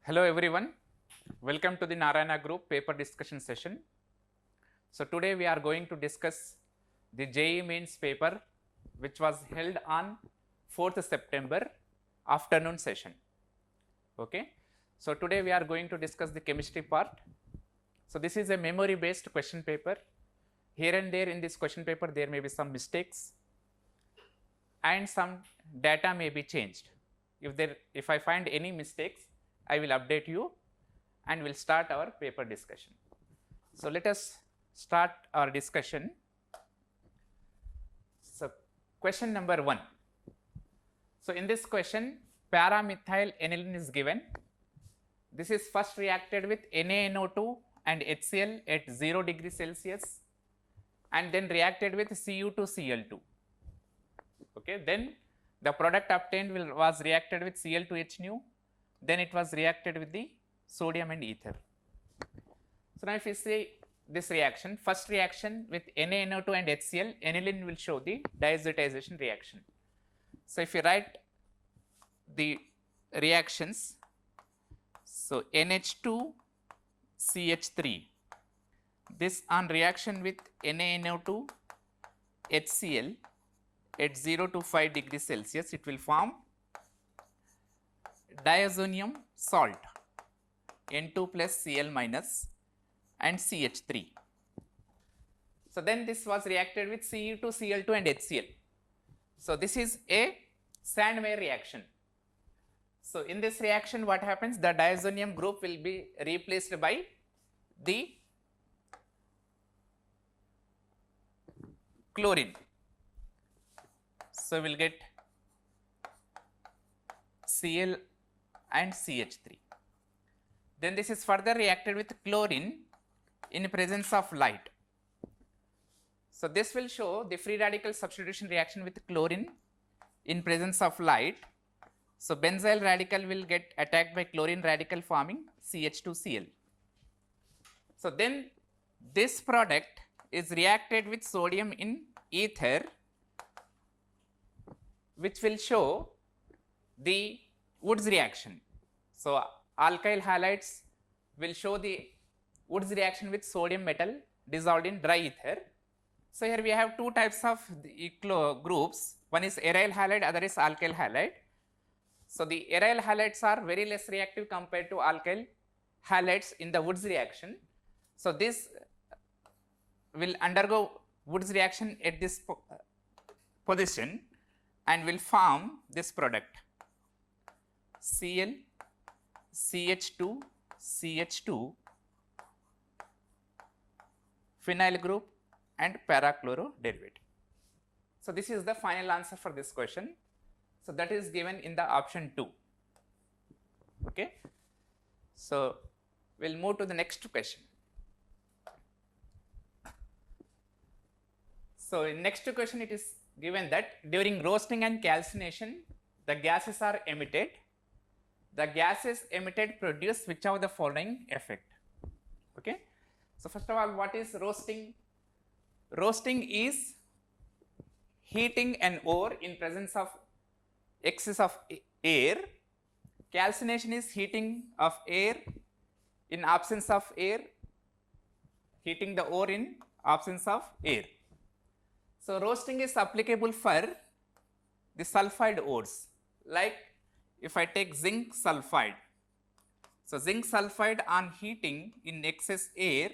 Hello everyone, welcome to the Narayana Group paper discussion session. So today we are going to discuss the JEE Mains paper which was held on 4th September afternoon session. Okay. So today we are going to discuss the chemistry part. So this is a memory based question paper. Here and there in this question paper there may be some mistakes and some data may be changed. If I find any mistakes, I will update you and we'll start our paper discussion. So let us start our discussion. So question number 1. So in this question, para-methyl aniline is given. This is first reacted with NaNO2 and HCl at 0 degree Celsius and then reacted with Cu2Cl2. Okay, then the product obtained was reacted with Cl2H nu. Then it was reacted with the sodium and ether. So now if you see this reaction, first reaction with NaNO2 and HCl, aniline will show the diazotization reaction. So if you write the reactions, so NH2 CH3, this on reaction with NaNO2 HCl at 0 to 5 degree Celsius, it will form diazonium salt N2 plus Cl minus and CH3. So then this was reacted with Cu2Cl2 and HCl. So this is a Sandmeyer reaction. So in this reaction what happens, the diazonium group will be replaced by the chlorine. So we will get Cl and CH3. Then this is further reacted with chlorine in presence of light. So this will show the free radical substitution reaction with chlorine in presence of light. So benzyl radical will get attacked by chlorine radical forming CH2Cl. So then this product is reacted with sodium in ether, which will show the Woods reaction. So alkyl halides will show the Woods reaction with sodium metal dissolved in dry ether. So here we have two types of the groups. One is aryl halide, other is alkyl halide. So the aryl halides are very less reactive compared to alkyl halides in the Woods reaction. So this will undergo Woods reaction at this position and will form this product Cl, CH2, CH2, phenyl group and para-chloro derivative. So this is the final answer for this question. So that is given in the option 2. Okay. So we'll move to the next question. So in next question it is given that during roasting and calcination the gases are emitted. The gases emitted produce which of the following effect? Okay. So first of all, what is roasting? Roasting is heating an ore in presence of excess of air. Calcination is heating of air in absence of air, heating the ore in absence of air. So roasting is applicable for the sulfide ores, like if I take zinc sulfide. So zinc sulfide on heating in excess air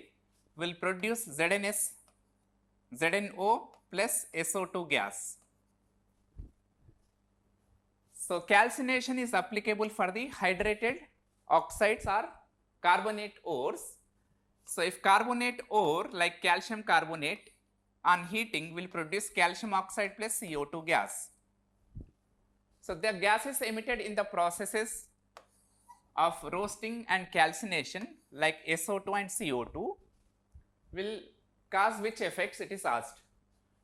will produce ZnS, ZnO plus SO2 gas. So calcination is applicable for the hydrated oxides or carbonate ores. So if carbonate ore like calcium carbonate on heating will produce calcium oxide plus CO2 gas. So the gases emitted in the processes of roasting and calcination like SO2 and CO2 will cause which effects, it is asked.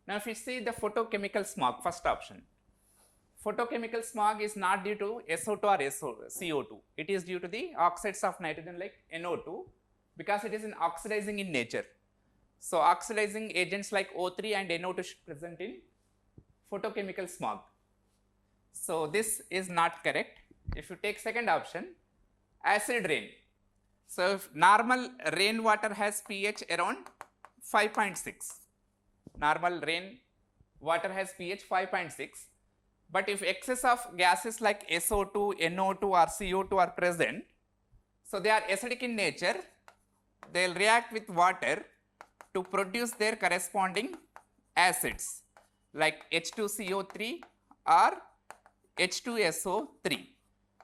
Now if you see the photochemical smog, first option. Photochemical smog is not due to SO2 or CO2. It is due to the oxides of nitrogen like NO2 because it is oxidizing in nature. So oxidizing agents like O3 and NO2 should present in photochemical smog. So this is not correct. If you take second option, acid rain. So if normal rainwater has pH around 5.6, normal rain water has pH 5.6, but if excess of gases like SO2, NO2 or CO2 are present, so they are acidic in nature, they will react with water to produce their corresponding acids like H2CO3 or H2SO3.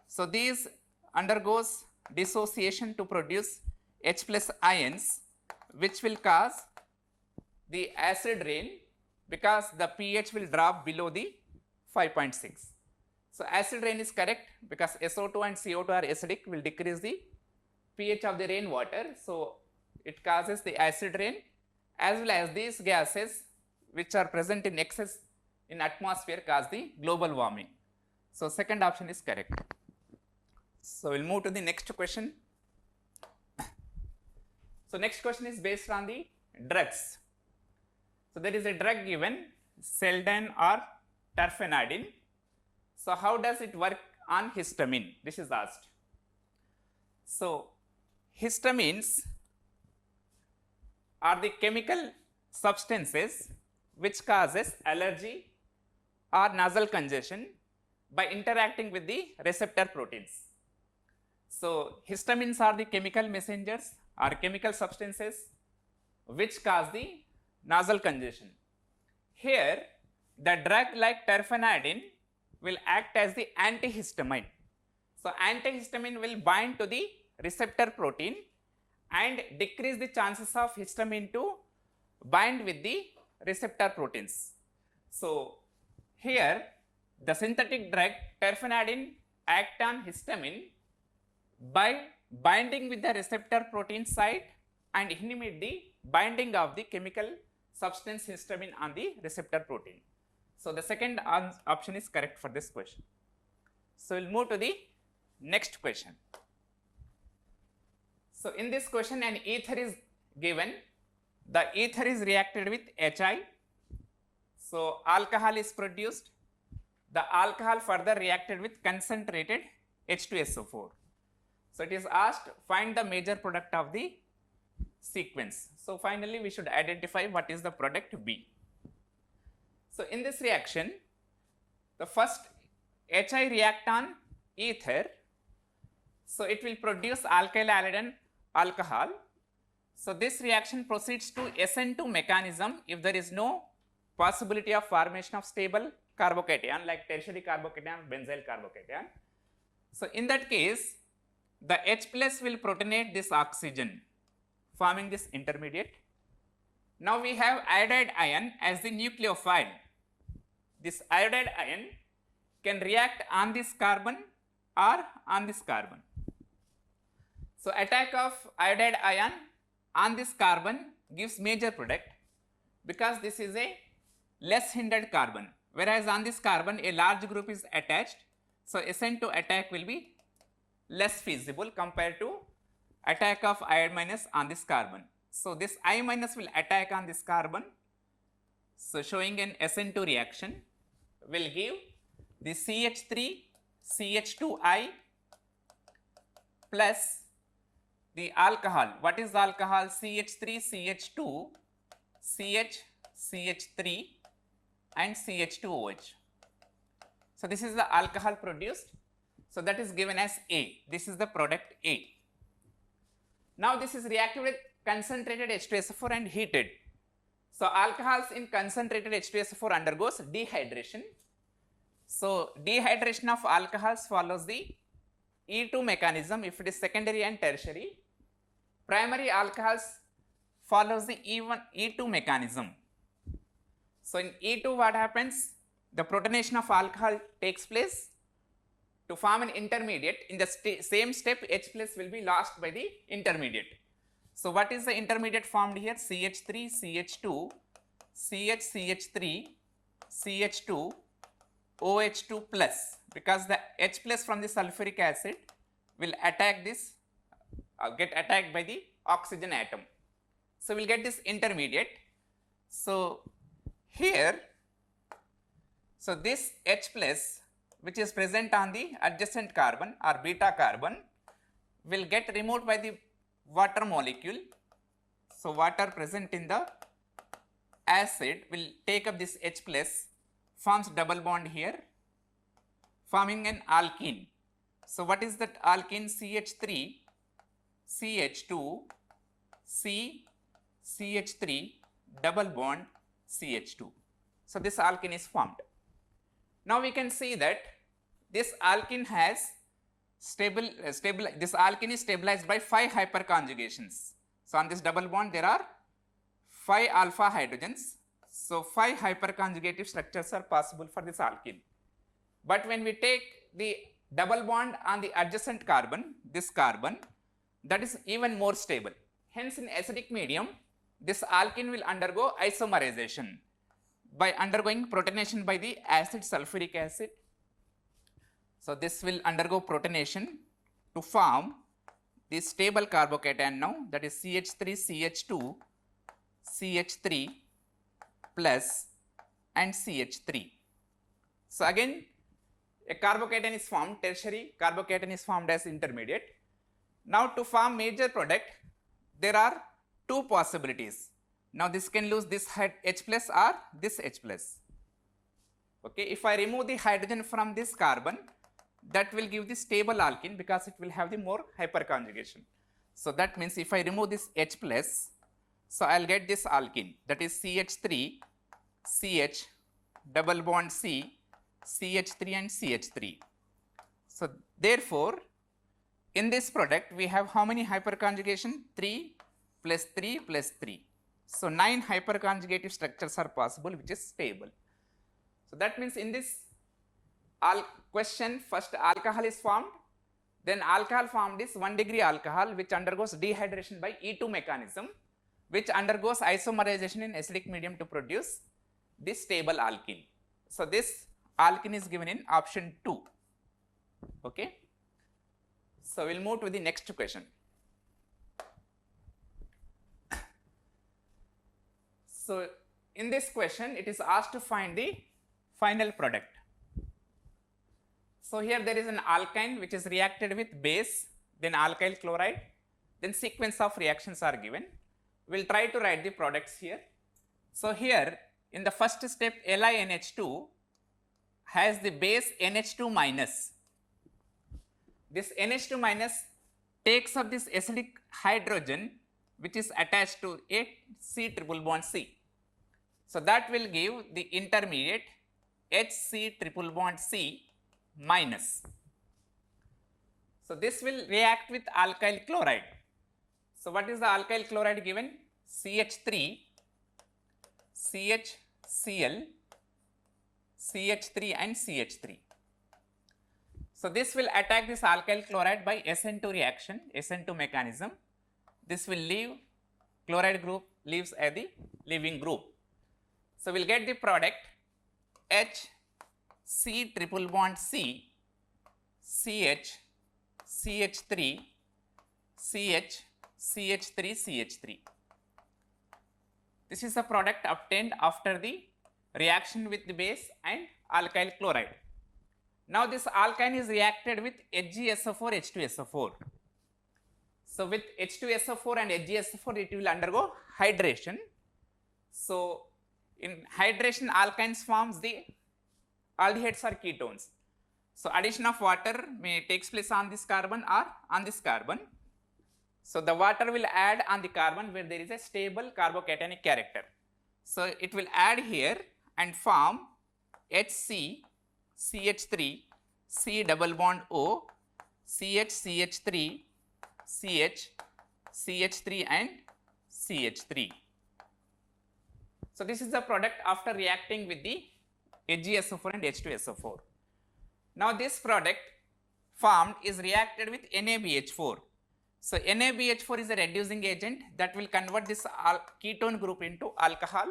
So these undergoes dissociation to produce H plus ions, which will cause the acid rain because the pH will drop below the 5.6. So acid rain is correct because SO2 and CO2 are acidic, will decrease the pH of the rainwater. So it causes the acid rain, as well as these gases which are present in excess in atmosphere cause the global warming. So second option is correct. So we'll move to the next question. So next question is based on the drugs. So there is a drug given, Seldan or terfenadine. So how does it work on histamine? This is asked. So histamines are the chemical substances which causes allergy or nasal congestion by interacting with the receptor proteins. So histamines are the chemical messengers or chemical substances which cause the nasal congestion. Here the drug like terfenadine will act as the antihistamine. So antihistamine will bind to the receptor protein and decrease the chances of histamine to bind with the receptor proteins. So here the synthetic drug terfenadine act on histamine by binding with the receptor protein site and inhibit the binding of the chemical substance histamine on the receptor protein. So the second option is correct for this question. So we'll move to the next question. So in this question an ether is given, the ether is reacted with HI, so alcohol is produced, the alcohol further reacted with concentrated H2SO4. So it is asked find the major product of the sequence. So finally we should identify what is the product B. So in this reaction the first HI react on ether, so it will produce alkyl halide alcohol. So this reaction proceeds to SN2 mechanism if there is no possibility of formation of stable carbocation like tertiary carbocation, benzyl carbocation. So in that case the H plus will protonate this oxygen forming this intermediate. Now we have iodide ion as the nucleophile. This iodide ion can react on this carbon or on this carbon. So attack of iodide ion on this carbon gives major product because this is a less hindered carbon, whereas on this carbon a large group is attached. So SN2 attack will be less feasible compared to attack of I minus on this carbon. So this I minus will attack on this carbon, so showing an SN2 reaction will give the CH3 CH2I plus the alcohol. What is the alcohol? CH3 CH2 CH CH3 and CH2OH. So this is the alcohol produced, so that is given as A. This is the product A. Now this is reacted with concentrated H2SO4 and heated. So alcohols in concentrated H2SO4 undergoes dehydration. So dehydration of alcohols follows the E2 mechanism if it is secondary and tertiary. Primary alcohols follows the E2 mechanism. So in E2 what happens? The protonation of alcohol takes place to form an intermediate. In the same step H plus will be lost by the intermediate. So what is the intermediate formed here? CH3 CH2 CH CH3 CH2 OH2 plus, because the H plus from the sulfuric acid will attack this get attacked by the oxygen atom. So we will get this intermediate. So here, so this H plus which is present on the adjacent carbon or beta carbon will get removed by the water molecule. So water present in the acid will take up this H plus, forms double bond here, forming an alkene. So what is that alkene? CH3, CH2, C, CH3, double bond CH2. So this alkene is formed. Now we can see that this alkene has this alkene is stabilized by 5 hyperconjugations. So on this double bond there are 5 alpha hydrogens. So 5 hyperconjugative structures are possible for this alkene. But when we take the double bond on the adjacent carbon, this carbon, that is even more stable. Hence in acidic medium, this alkene will undergo isomerization by undergoing protonation by the acid sulfuric acid. So this will undergo protonation to form the stable carbocation now, that is CH3CH2, CH3 plus and CH3. So again a carbocation is formed, tertiary carbocation is formed as intermediate. Now to form major product, there are 2 possibilities. Now this can lose this H plus or this H plus. Okay, if I remove the hydrogen from this carbon, that will give the stable alkene because it will have the more hyperconjugation. So that means if I remove this H plus, so I will get this alkene, that is CH3, CH, double bond C, CH3 and CH3. So therefore, in this product we have how many hyperconjugation? 3 plus 3 plus 3. So 9 hyperconjugative structures are possible which is stable. So that means in this question, first alcohol is formed, then alcohol formed is 1 degree alcohol which undergoes dehydration by E2 mechanism, which undergoes isomerization in acidic medium to produce this stable alkene. So this alkene is given in option 2. Okay. So we'll move to the next question. So in this question it is asked to find the final product. So here there is an alkyne which is reacted with base, then alkyl chloride, then sequence of reactions are given. We will try to write the products here. So here in the first step LiNH2 has the base NH2 minus. This NH2 minus takes up this acidic hydrogen which is attached to a C triple bond C. So that will give the intermediate HC triple bond C minus. So this will react with alkyl chloride. So what is the alkyl chloride given? CH3, CHCl, CH3 and CH3. So this will attack this alkyl chloride by SN2 reaction, SN2 mechanism. This will leave, chloride group leaves as the leaving group. So we'll get the product HC triple bond C, CH, CH3, CH, CH3, CH3. This is the product obtained after the reaction with the base and alkyl chloride. Now this alkyne is reacted with HgSO4, H2SO4. So with H2SO4 and HgSO4 it will undergo hydration. So in hydration alkynes forms the aldehydes or ketones. So addition of water takes place on this carbon or on this carbon. So the water will add on the carbon where there is a stable carbocationic character. So it will add here and form HC, CH3, C double bond O, CH, CH3, CH, CH3 and CH3. So this is the product after reacting with the HgSO4 and H2SO4. Now this product formed is reacted with NaBH4. So NaBH4 is a reducing agent that will convert this ketone group into alcohol.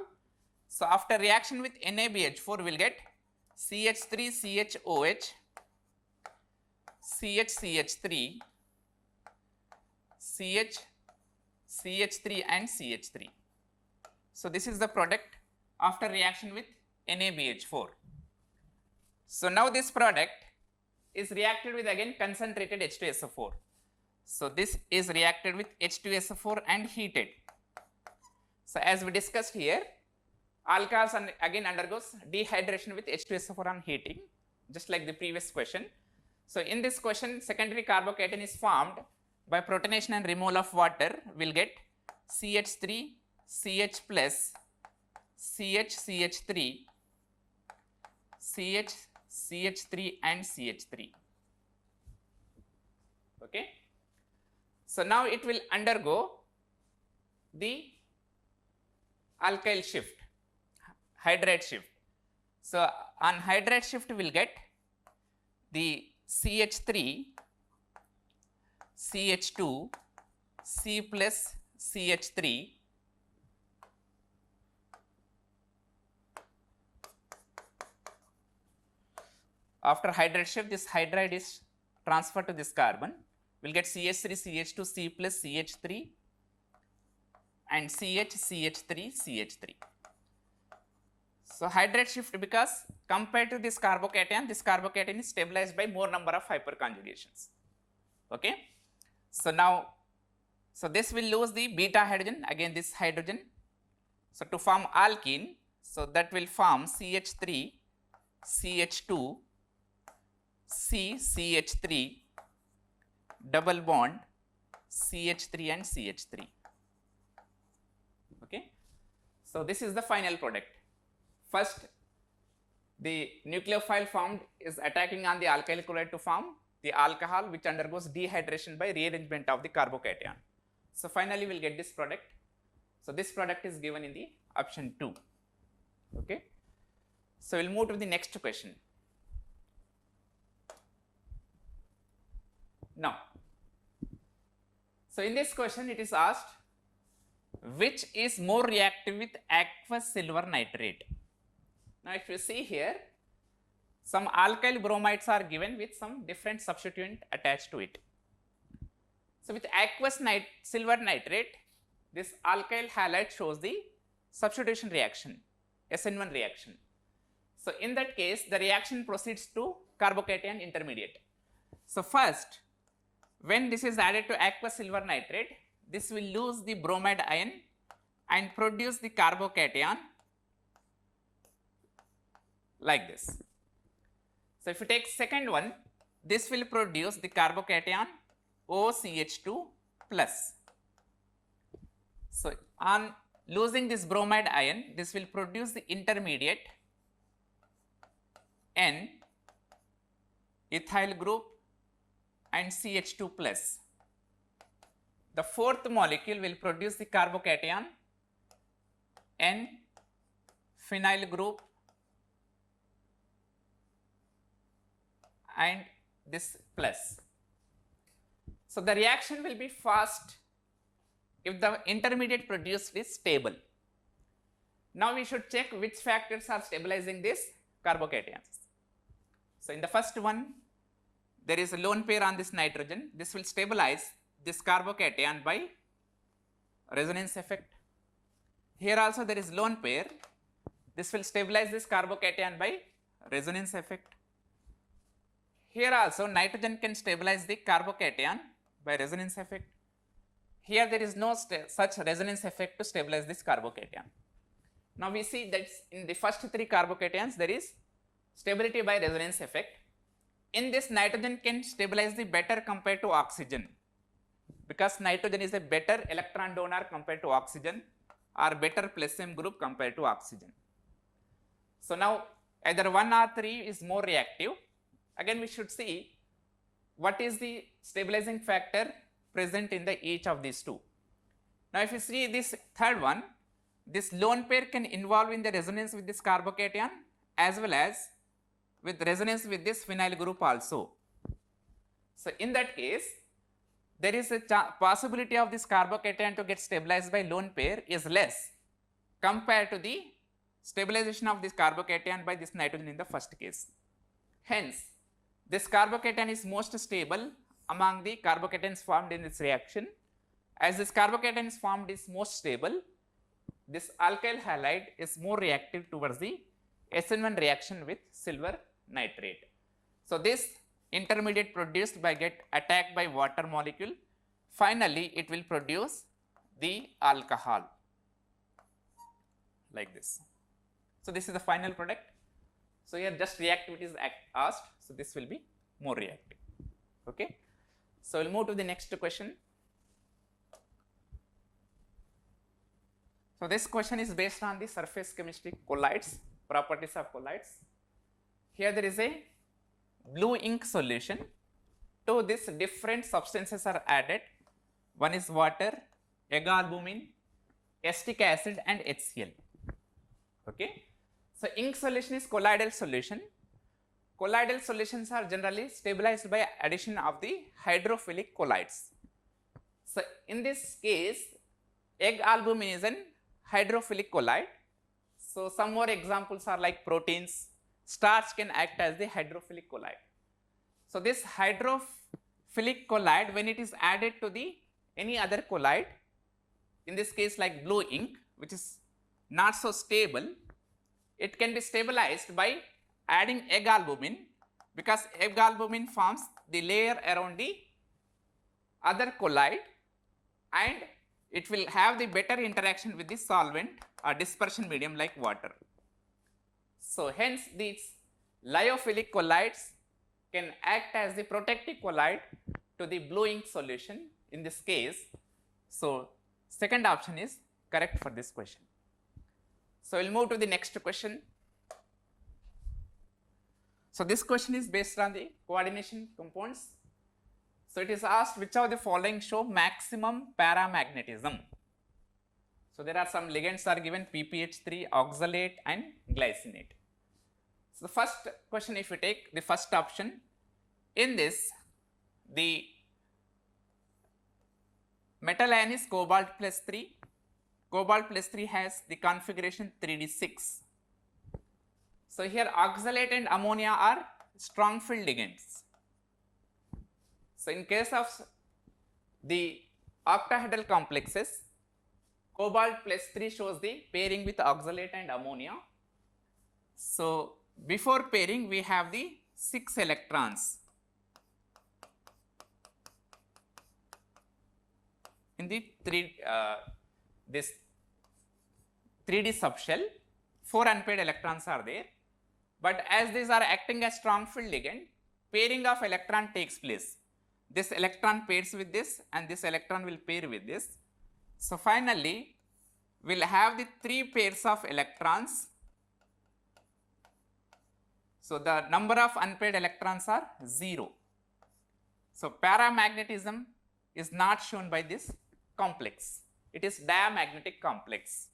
So after reaction with NaBH4 we will get CH3CHOH, CHCH3, CH, CH3 and CH3. So this is the product after reaction with NaBH4. So now this product is reacted with again concentrated H2SO4. So this is reacted with H2SO4 and heated. So as we discussed here, alcohols again undergoes dehydration with H2SO4 on heating, just like the previous question. So in this question, secondary carbocation is formed by protonation and removal of water. We'll get CH3, CH plus, CH, CH3, CH, CH3 and CH3. Okay. So now it will undergo the alkyl shift, hydride shift. So on hydride shift we will get the CH3, CH2, C plus CH3, after hydride shift this hydride is transferred to this carbon. We will get CH3, CH2, C plus CH3 and CH, CH3, CH3. So hydride shift, because compared to this carbocation is stabilized by more number of hyperconjugations. Okay. So now, so this will lose the beta hydrogen, again this hydrogen. So to form alkene, so that will form CH3, CH2, C, CH3, double bond, CH3 and CH3. Okay. So this is the final product. First, the nucleophile formed is attacking on the alkyl chloride to form the alcohol, which undergoes dehydration by rearrangement of the carbocation. So finally, we'll get this product. So this product is given in the option 2. Okay. So we'll move to the next question. Now, so in this question, it is asked, which is more reactive with aqueous silver nitrate? Now, if you see here, some alkyl bromides are given with some different substituent attached to it. So, with aqueous silver nitrate, this alkyl halide shows the substitution reaction, SN1 reaction. So, in that case, the reaction proceeds to carbocation intermediate. So, first, when this is added to aqueous silver nitrate, this will lose the bromide ion and produce the carbocation like this. So if you take second one, this will produce the carbocation OCH2 plus. So on losing this bromide ion, this will produce the intermediate N ethyl group and CH2 plus. The fourth molecule will produce the carbocation N phenyl group and this plus. So the reaction will be fast if the intermediate produced is stable. Now we should check which factors are stabilizing this carbocations. So in the first one, there is a lone pair on this nitrogen. This will stabilize this carbocation by resonance effect. Here also there is lone pair. This will stabilize this carbocation by resonance effect. Here also nitrogen can stabilize the carbocation by resonance effect. Here there is no such resonance effect to stabilize this carbocation. Now we see that in the first three carbocations there is stability by resonance effect. In this, nitrogen can stabilize the better compared to oxygen, because nitrogen is a better electron donor compared to oxygen, or better plus M group compared to oxygen. So now either 1 or 3 is more reactive. Again we should see what is the stabilizing factor present in the each of these two. Now if you see this third one, this lone pair can involve in the resonance with this carbocation as well as with resonance with this phenyl group also. So in that case, there is a possibility of this carbocation to get stabilized by lone pair is less compared to the stabilization of this carbocation by this nitrogen in the first case. Hence, this carbocation is most stable among the carbocations formed in this reaction. As this carbocation is formed is most stable, this alkyl halide is more reactive towards the SN1 reaction with silver nitrate. So this intermediate produced by get attacked by water molecule finally it will produce the alcohol like this. So this is the final product. So here just reactivity is asked, so this will be more reactive. Okay. So we'll move to the next question. So this question is based on the surface chemistry colloids, properties of colloids. Here there is a blue ink solution. To this different substances are added. One is water, egg-albumin, acetic acid and HCl. Okay. So ink solution is colloidal solution. Colloidal solutions are generally stabilized by addition of the hydrophilic colloids. So in this case, egg-albumin is an hydrophilic colloid. So some more examples are like proteins. Starch can act as the hydrophilic colloid. So this hydrophilic colloid, when it is added to the any other colloid, in this case like blue ink, which is not so stable, it can be stabilized by adding egg-albumin, because egg-albumin forms the layer around the other colloid and it will have the better interaction with the solvent or dispersion medium like water. So hence these lyophilic colloids can act as the protective colloid to the blue ink solution in this case. So second option is correct for this question. So we'll move to the next question. So this question is based on the coordination compounds. So it is asked which of the following show maximum paramagnetism. So there are some ligands are given, PPH3, oxalate and glycinate. So the first question, if you take the first option, in this the metal ion is cobalt plus 3. Cobalt plus 3 has the configuration 3d6. So here oxalate and ammonia are strong field ligands. So in case of the octahedral complexes, cobalt plus 3 shows the pairing with oxalate and ammonia. So before pairing we have the 6 electrons in the this 3d subshell. 4 unpaired electrons are there, but as these are acting as strong field ligand, pairing of electron takes place. This electron pairs with this and this electron will pair with this. So finally we will have the 3 pairs of electrons. So the number of unpaired electrons are 0. So paramagnetism is not shown by this complex. It is diamagnetic complex.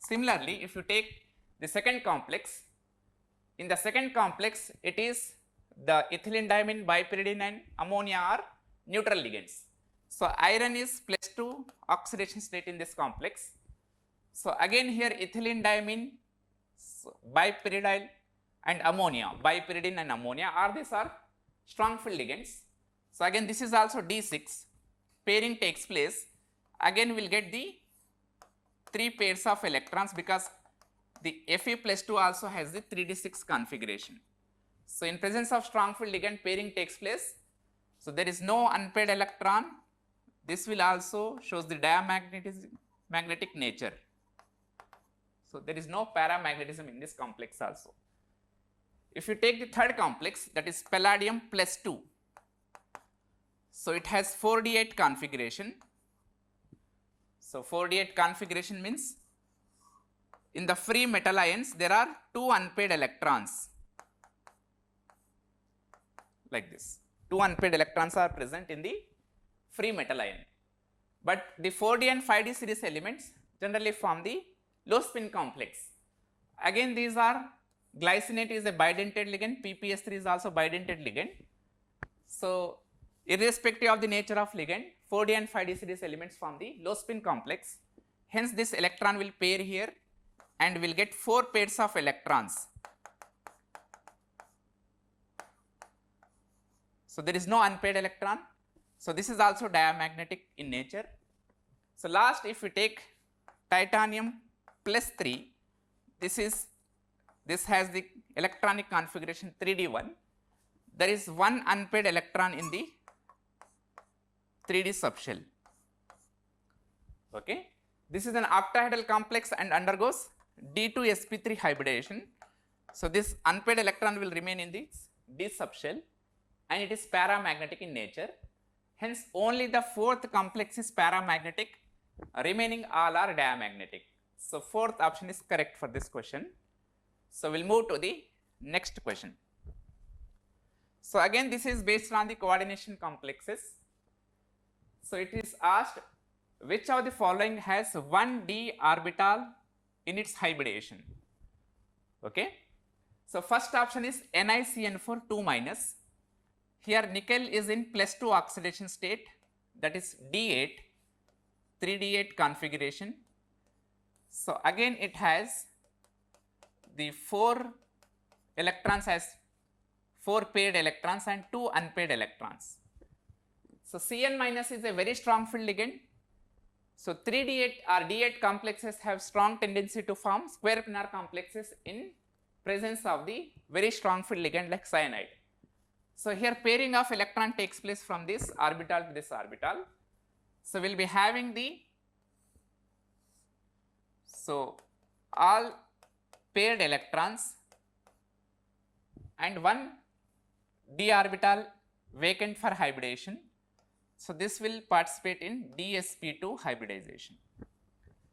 Similarly, if you take the second complex, in the second complex it is the ethylenediamine, bipyridine and ammonia are neutral ligands. So iron is +2 oxidation state in this complex. So again here ethylenediamine, bipyridine and ammonia, bipyridine and ammonia are these are strong field ligands. So again this is also D6, pairing takes place. Again we will get the 3 pairs of electrons because the Fe+2 also has the 3d6 configuration. So in presence of strong field ligand, pairing takes place. So there is no unpaired electron. This will also shows the diamagnetic nature. So there is no paramagnetism in this complex also. If you take the third complex, that is palladium +2. So it has 4d8 configuration. So 4d8 configuration means in the free metal ions there are 2 unpaired electrons like this. 2 unpaired electrons are present in the free metal ion. But the 4d and 5d series elements generally form the low spin complex. Again these are glycinate is a bidentate ligand, PPS3 is also bidentate ligand. So irrespective of the nature of ligand, 4d and 5d series elements form the low spin complex. Hence this electron will pair here and will get 4 pairs of electrons. So there is no unpaired electron. So this is also diamagnetic in nature. So last, if we take titanium +3, this has the electronic configuration 3d1. there is one unpaired electron in the 3D subshell. Okay. This is an octahedral complex and undergoes D2sp3 hybridization. So, this unpaired electron will remain in the D subshell and it is paramagnetic in nature. Hence, only the fourth complex is paramagnetic, remaining all are diamagnetic. So, fourth option is correct for this question. So, we will move to the next question. So, again this is based on the coordination complexes. So, it is asked which of the following has 1d orbital in its hybridization. Okay. So, first option is NiCN4 2 minus. Here nickel is in +2 oxidation state, that is D8, 3D8 configuration. So, again it has the 4 electrons as 4 paired electrons and 2 unpaired electrons. So, Cn minus is a very strong field ligand. So, 3D8 or D8 complexes have strong tendency to form square planar complexes in presence of the very strong field ligand like cyanide. So, here pairing of electron takes place from this orbital to this orbital. So, we will be having the, so all paired electrons and one d orbital vacant for hybridization. So, this will participate in dsp2 hybridization.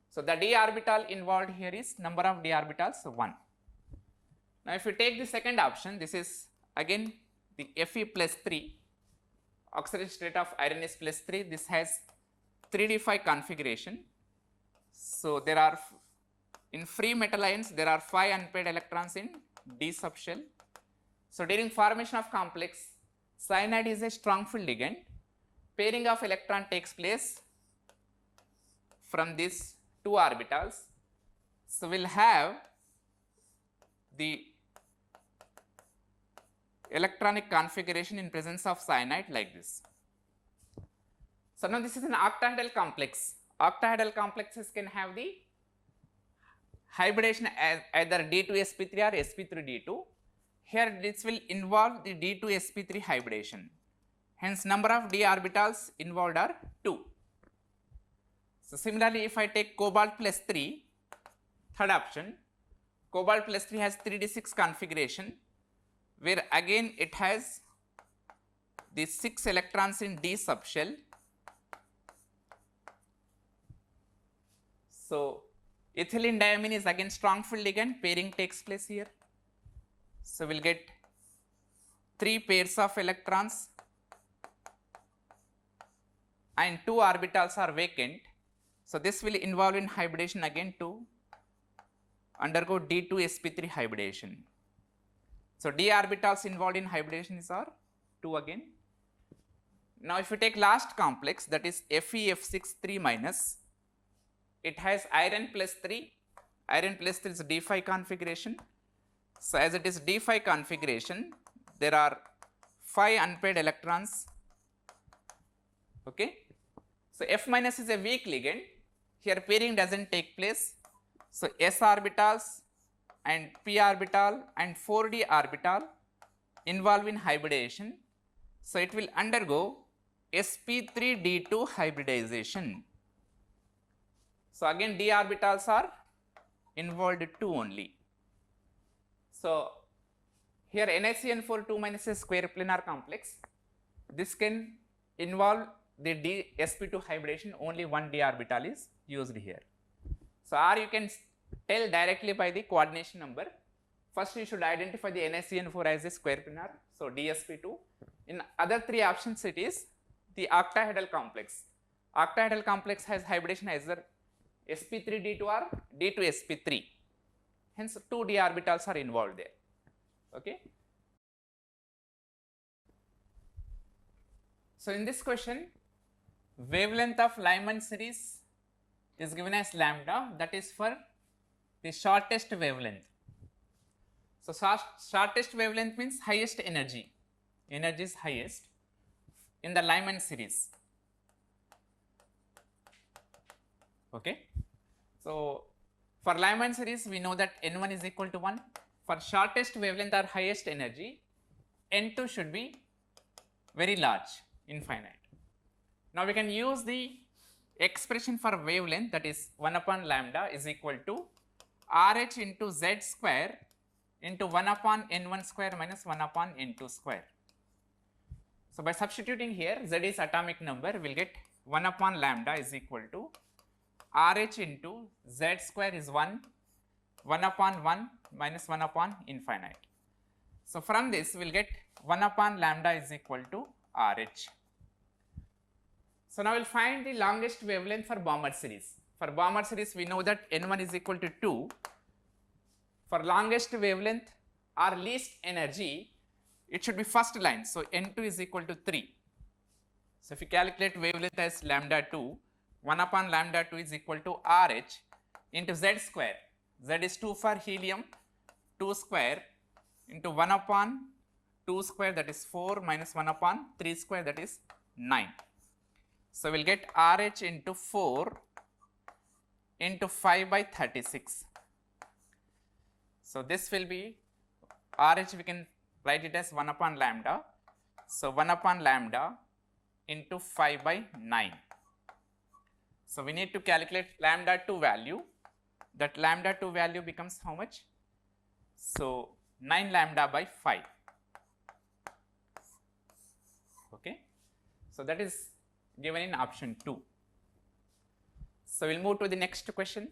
So, the d orbital involved here is number of d orbitals 1. Now, if you take the second option, this is again the Fe plus 3, oxidation state of iron is plus 3, this has 3d5 configuration. So, there are in free metal ions there are 5 unpaired electrons in d subshell. So, during formation of complex, cyanide is a strong field ligand, pairing of electron takes place from these 2 orbitals. So, we will have the electronic configuration in presence of cyanide like this. So, now this is an octahedral complex. Octahedral complexes can have the hybridization as either D2sp3 or sp3d2. Here this will involve the D2sp3 hybridization. Hence, number of d orbitals involved are 2. So, similarly, if I take cobalt plus 3, third option, cobalt plus 3 has 3d6 configuration, where again it has the 6 electrons in d subshell. So, ethylene diamine is again strong field ligand, pairing takes place here. So, we will get 3 pairs of electrons and 2 orbitals are vacant. So, this will involve in hybridization again to undergo D2sp3 hybridization. So, d orbitals involved in hybridization are 2 again. Now, if you take last complex, that is FeF6 3 minus, it has iron plus 3, iron plus 3 is D5 configuration. So, as it is D5 configuration, there are 5 unpaired electrons. Okay. So, F minus is a weak ligand, here pairing does not take place. So, s orbitals and p orbital and 4d orbital involve in hybridization. So, it will undergo sp3d2 hybridization. So, again d orbitals are involved 2 only. So, here NiCN4 2 minus a square planar complex, this can involve the dsp2 hybridization, only one d orbital is used here. So, or you can tell directly by the coordination number. First you should identify the NiCN4 as a square planar, so dsp2. In other 3 options it is the octahedral complex. Octahedral complex has hybridization either sp3d2 or d2sp3, hence 2 d orbitals are involved there. Okay. So, in this question, wavelength of Lyman series is given as lambda, that is for the shortest wavelength. So, shortest wavelength means highest energy, energy is highest in the Lyman series. Okay. So, for Lyman series we know that N1 is equal to 1. For shortest wavelength or highest energy, N2 should be very large, infinite. Now we can use the expression for wavelength, that is 1 upon lambda is equal to RH into Z square into 1 upon N1 square minus 1 upon N2 square. So by substituting here, Z is atomic number, we will get 1 upon lambda is equal to RH into Z square is 1, 1 upon 1 minus 1 upon infinite. So from this we will get 1 upon lambda is equal to RH. So now we will find the longest wavelength for Balmer series. For Balmer series we know that N1 is equal to 2. For longest wavelength or least energy, it should be first line. So N2 is equal to 3. So if you calculate wavelength as lambda 2, 1 upon lambda 2 is equal to RH into Z square. Z is 2 for helium, 2 square into 1 upon 2 square, that is 4, minus 1 upon 3 square, that is 9. So we will get RH into 4 into 5 by 36. So this will be RH, we can write it as 1 upon lambda. So 1 upon lambda into 5 by 9. So we need to calculate lambda 2 value. That lambda 2 value becomes how much? So 9 lambda by 5. Okay. So that is given in option 2. So we'll move to the next question.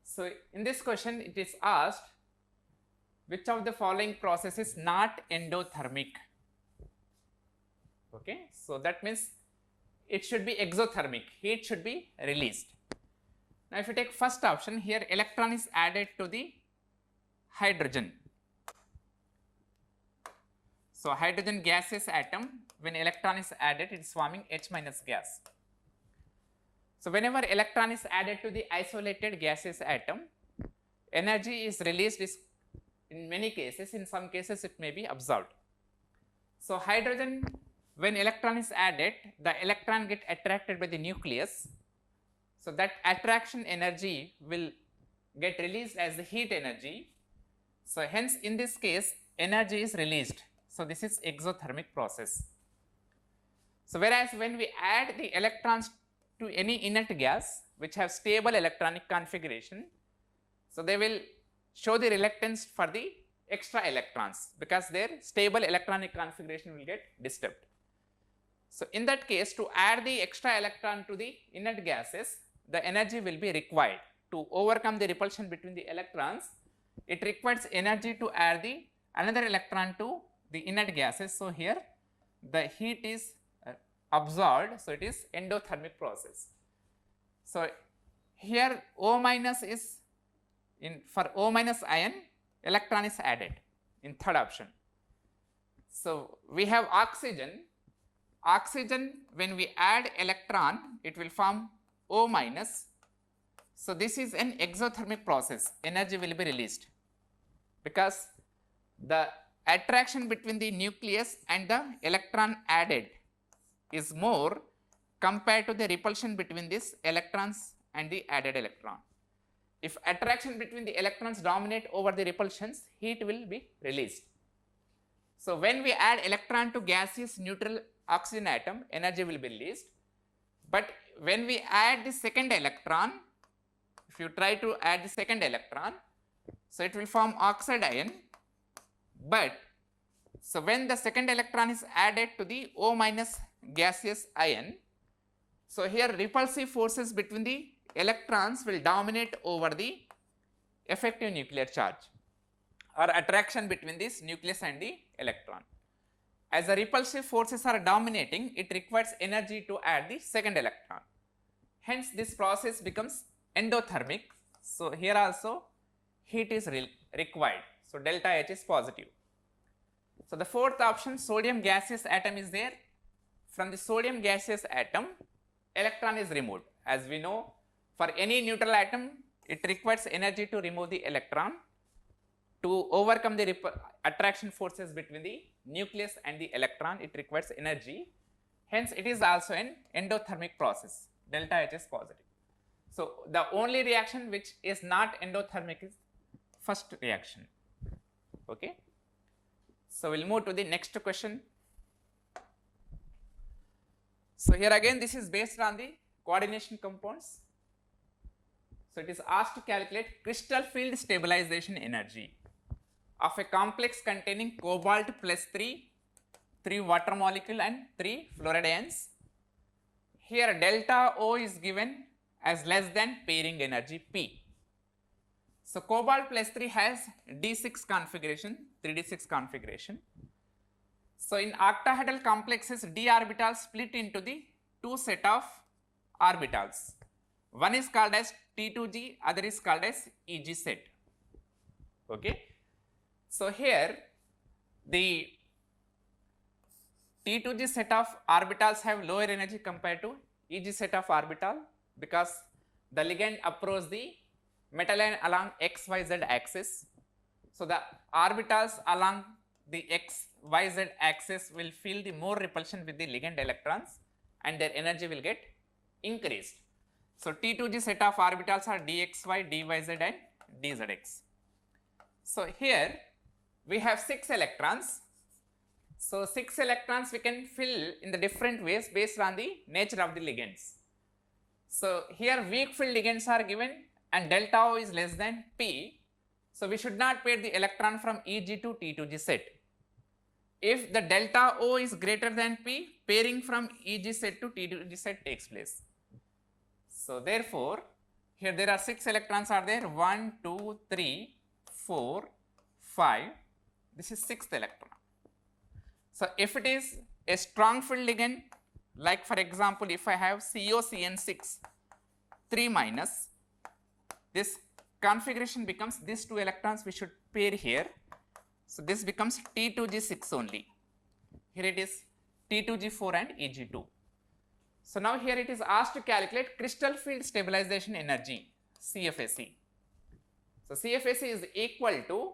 So in this question it is asked, which of the following process is not endothermic? Okay. So that means it should be exothermic, heat should be released. Now if you take first option, here electron is added to the hydrogen. So hydrogen gaseous atom, when electron is added, it is forming H minus gas. So whenever electron is added to the isolated gaseous atom, energy is released in many cases, in some cases it may be absorbed. So hydrogen, when electron is added, the electron get attracted by the nucleus. So that attraction energy will get released as the heat energy. So hence in this case energy is released. So this is exothermic process. So whereas when we add the electrons to any inert gas which have stable electronic configuration, so they will show the reluctance for the extra electrons because their stable electronic configuration will get disturbed. So in that case, to add the extra electron to the inert gases, the energy will be required to overcome the repulsion between the electrons. It requires energy to add the another electron to the inert gases. So here the heat is absorbed, so it is endothermic process. So here O minus is for O minus ion, electron is added in third option. So we have oxygen. Oxygen, when we add electron, it will form O minus. So this is an exothermic process, energy will be released because the attraction between the nucleus and the electron added is more compared to the repulsion between these electrons and the added electron. If attraction between the electrons dominate over the repulsions, heat will be released. So when we add electron to gaseous neutral oxygen atom, energy will be released. But when we add the second electron, if you try to add the second electron, so it will form oxide ion. But so when the second electron is added to the O minus gaseous ion, so here repulsive forces between the electrons will dominate over the effective nuclear charge or attraction between this nucleus and the electron. As the repulsive forces are dominating, it requires energy to add the second electron. Hence this process becomes endothermic. So here also heat is required. So delta H is positive. So the fourth option, sodium gaseous atom is there. From the sodium gaseous atom, electron is removed. As we know, for any neutral atom, it requires energy to remove the electron. To overcome the attraction forces between the nucleus and the electron, it requires energy. Hence it is also an endothermic process. Delta H is positive. So the only reaction which is not endothermic is first reaction. Okay. So we'll move to the next question. So here again this is based on the coordination compounds. So it is asked to calculate crystal field stabilization energy of a complex containing cobalt plus 3 water molecule and 3 fluoride ions. Here delta O is given as less than pairing energy P. So cobalt plus 3 has D6 configuration, 3D6 configuration. So in octahedral complexes, d orbitals split into the two set of orbitals. One is called as T2G, other is called as EG set. Okay. So here the T2G set of orbitals have lower energy compared to EG set of orbital because the ligand approaches the metal ion along XYZ axis. So the orbitals along the XYZ axis will feel the more repulsion with the ligand electrons and their energy will get increased. So T2G set of orbitals are dxy, dyz and dzx. So here we have 6 electrons. So 6 electrons we can fill in the different ways based on the nature of the ligands. So here weak field ligands are given and delta O is less than P. So we should not pair the electron from EG to T2G set. If the delta O is greater than P, pairing from EG set to T2G set takes place. So therefore, here there are 6 electrons are there, 1, 2, 3, 4, 5, this is 6th electron. So if it is a strong field ligand, like for example, if I have COCN6, 3 minus, this configuration becomes these 2 electrons we should pair here. So this becomes T2G6 only. Here it is T2G4 and EG2. So now here it is asked to calculate crystal field stabilization energy, CFSE. So CFSE is equal to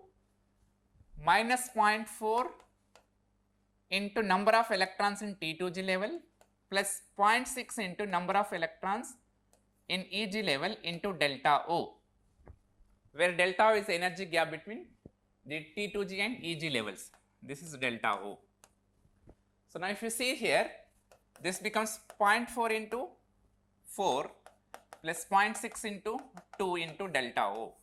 minus 0.4 into number of electrons in T2G level plus 0.6 into number of electrons in EG level into delta O, where delta O is the energy gap between the T2G and EG levels. This is delta O. So now if you see here, this becomes 0.4 into 4 plus 0.6 into 2 into delta O.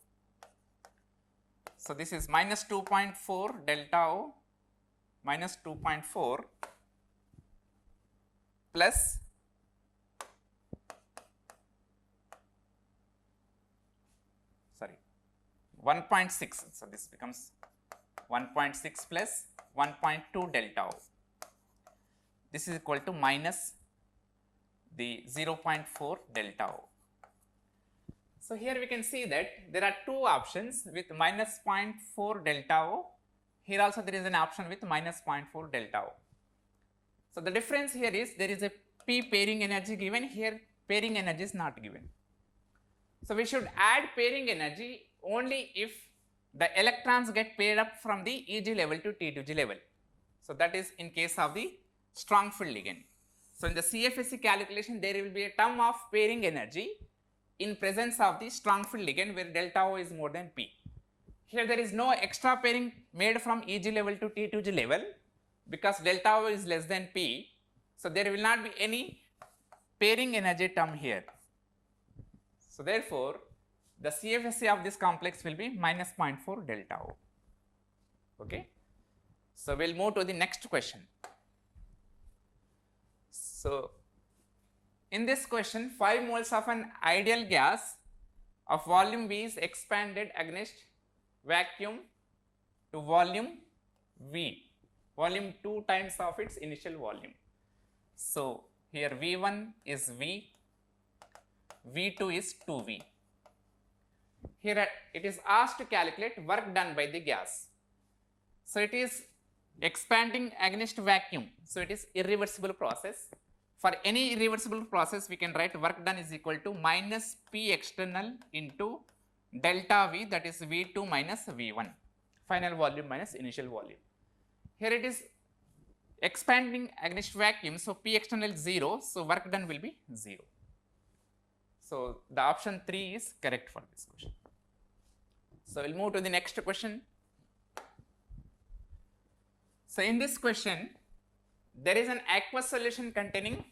So this is minus 2.4 delta O minus 2.4 plus 1.6. So this becomes 1.6 plus 1.2 delta O. This is equal to minus the 0.4 delta O. So here we can see that there are 2 options with minus 0.4 delta O. Here also there is an option with minus 0.4 delta O. So the difference here is there is a P pairing energy given, here pairing energy is not given. So we should add pairing energy only if the electrons get paired up from the EG level to T2G level. So that is in case of the strong field ligand. So in the CFSE calculation there will be a term of pairing energy in presence of the strong field ligand where delta O is more than P. Here there is no extra pairing made from EG level to T2G level because delta O is less than P. So there will not be any pairing energy term here. So therefore, the CFSE of this complex will be minus 0.4 delta O. Okay. So we'll move to the next question. So in this question, 5 moles of an ideal gas of volume V is expanded against vacuum to volume V, volume 2 times of its initial volume. So here V1 is V, V2 is 2V. Here it is asked to calculate work done by the gas. So it is expanding against vacuum. So it is irreversible process. For any irreversible process, we can write work done is equal to minus P external into delta V, that is V2 minus V1, final volume minus initial volume. Here it is expanding against vacuum, so P external is 0, so work done will be 0. So the option 3 is correct for this question. So we'll move to the next question. So in this question, there is an aqueous solution containing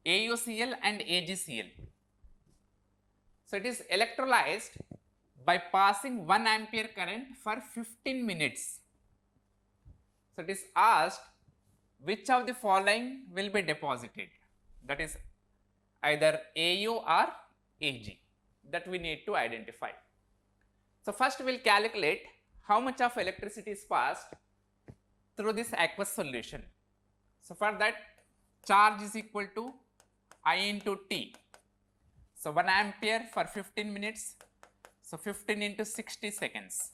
AuCl and AgCl. So it is electrolyzed by passing 1 ampere current for 15 minutes. So it is asked which of the following will be deposited, that is either Au or Ag, that we need to identify. So first we will calculate how much of electricity is passed through this aqueous solution. So for that, charge is equal to I into T. So 1 ampere for 15 minutes, so 15 into 60 seconds.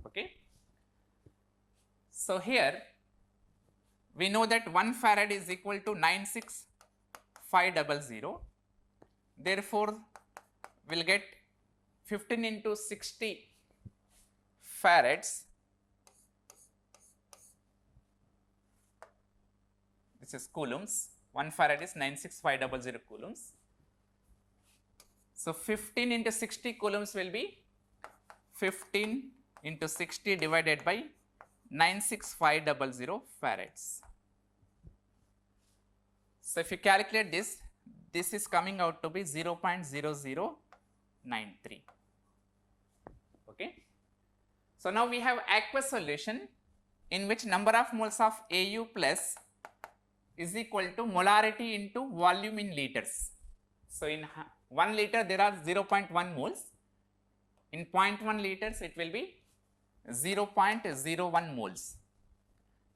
Okay. So here we know that 1 farad is equal to 96500. Therefore, we will get 15 into 60 farads. This is coulombs. 1 farad is 96500 coulombs. So 15 into 60 coulombs will be 15 into 60 divided by 96500 farads. So if you calculate this, this is coming out to be 0.0093. Okay. So now we have aqueous solution in which number of moles of Au plus is equal to molarity into volume in liters. So in 1 liter there are 0.1 moles. In 0.1 liters it will be 0.01 moles.